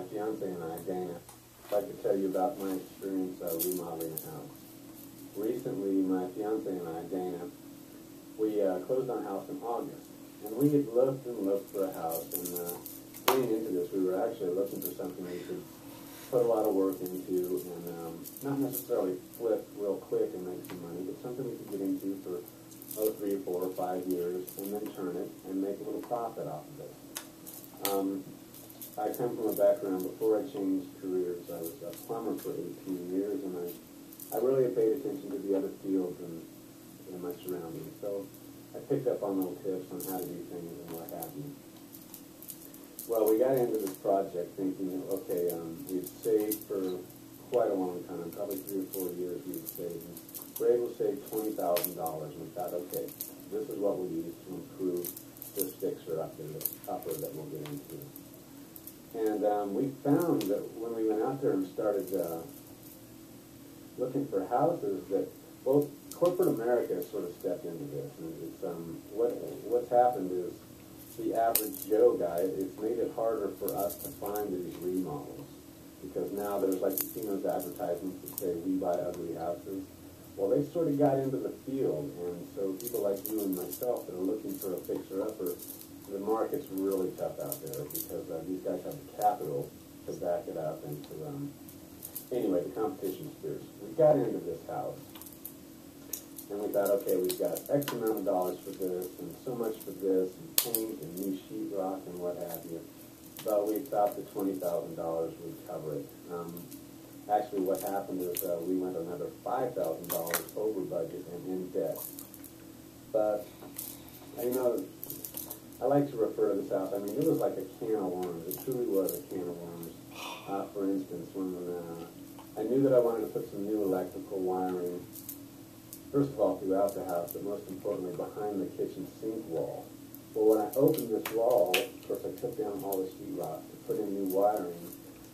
my fiance and I, Dana, I'd like to tell you about my experience remodeling a house. Recently, my fiance and I, Dana, we closed on a house in August. And we had looked and looked for a house, and getting into this, we were actually looking for something we could put a lot of work into and not necessarily flip real quick and make some money, but something we could get into for 3 or 4 or 5 years and then turn it and make a little profit off of it. I come from a background, before I changed careers, I was a plumber for 18 years, and I really paid attention to the other fields and my surroundings. So I picked up on little tips on how to do things and what have you. Well, we got into this project thinking, okay, we've saved for quite a long time, probably 3 or 4 years we've saved. And we're able to save $20,000. We thought, okay, this is what we use to improve this fixer-upper that we'll get into. And we found that when we went out there and started looking for houses, that both corporate America sort of stepped into this. And it's, what's happened is the average Joe guy, it's made it harder for us to find these remodels. Because now there's, like, you see those advertisements that say, we buy ugly houses. Well, they sort of got into the field, and so people like you and myself that are looking for a fixer-upper, the market's really tough out there because these guys have the capital to back it up and to, anyway, the competition's fierce. We got into this house, and we thought, okay, we've got X amount of dollars for this, and so much for this, and paint, and new sheetrock, and what have you. But we thought the $20,000 would cover it. Actually, what happened is we went another $5,000 over budget and in debt. But, you know, I like to refer to this house. I mean, it was like a can of worms. It truly was a can of worms. For instance, when I knew that I wanted to put some new electrical wiring, first of all, throughout the house, but most importantly, behind the kitchen sink wall. Well, when I opened this wall, of course, I took down all the sheetrock to put in new wiring.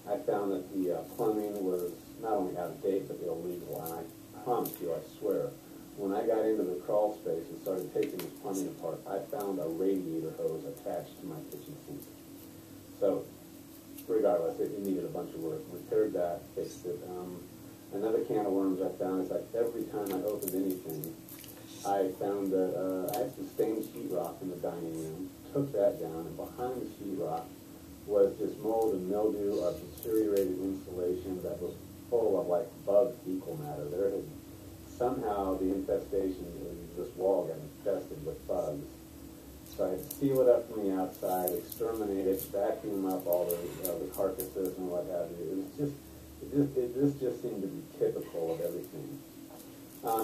I found that the plumbing was not only out of date, but illegal. And I promise you, I swear, when I got into the crawl space and started taking this plumbing apart, I found a radiator hose attached to my kitchen sink. So, regardless, it needed a bunch of work. Repaired that, fixed it. Another can of worms I found is like every time I opened anything, I found that I had some stained sheetrock in the dining room, took that down, and behind the sheetrock was just mold and mildew of deteriorated insulation that was full of, like, bug fecal matter. There had somehow the infestation of this wall got infested with bugs. So I had to seal it up from the outside, exterminate it, vacuum up all the carcasses and what have you. This just seemed to be typical of everything.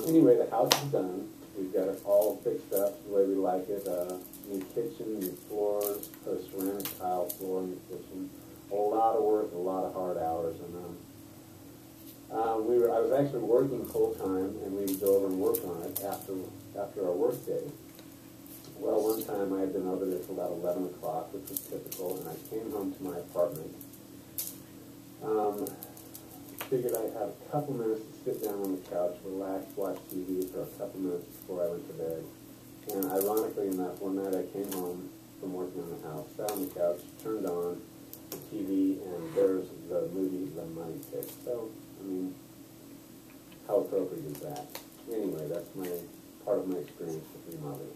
Anyway, the house is done. We've got it all fixed up the way we like it. New kitchen, new floors, put a ceramic tile floor in the kitchen. A lot of work, a lot of hard hours. And I was actually working full time, and we would go over and work on it after our work day. Well, one time I had been over there till about 11 o'clock, which was typical, and I came home to my apartment. Figured I'd have a couple minutes to sit down on the couch, relax, watch TV for a couple minutes before I went to bed. And ironically enough, one night I came home from working on the house, sat on the couch, turned on the TV, and there's the movie The Money Pit. So, I mean, how appropriate is that? Anyway, that's part of my experience with remodeling.